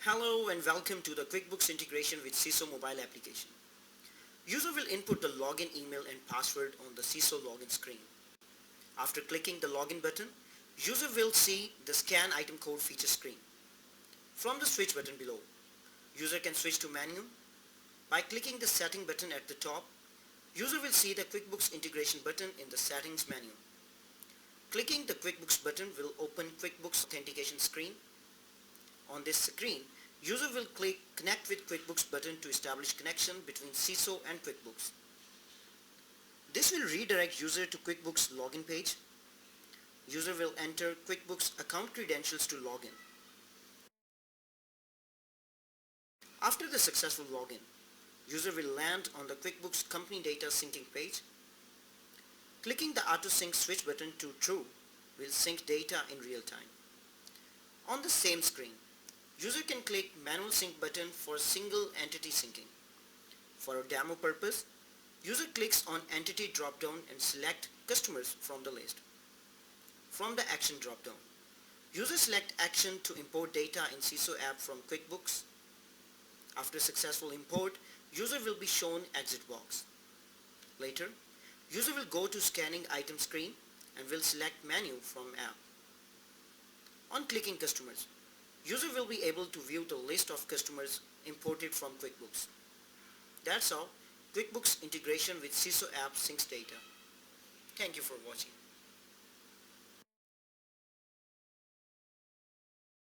Hello and welcome to the QuickBooks integration with SISO mobile application. User will input the login email and password on the SISO login screen. After clicking the login button, user will see the scan item code feature screen. From the switch button below, user can switch to menu. By clicking the setting button at the top, user will see the QuickBooks integration button in the settings menu. Clicking the QuickBooks button will open QuickBooks authentication screen. On this screen, user will click Connect with QuickBooks button to establish connection between SISO and QuickBooks. This will redirect user to QuickBooks login page. User will enter QuickBooks account credentials to login. After the successful login, user will land on the QuickBooks company data syncing page. Clicking the Auto Sync switch button to True will sync data in real time. On the same screen, user can click Manual Sync button for single entity syncing. For a demo purpose, user clicks on Entity drop-down and select Customers from the list. From the Action drop-down, user select Action to import data in SISO app from QuickBooks. After successful import, user will be shown exit box. Later, user will go to Scanning Item screen and will select Menu from app. On clicking Customers, user will be able to view the list of customers imported from QuickBooks. That's how QuickBooks integration with SISO app syncs data. Thank you for watching.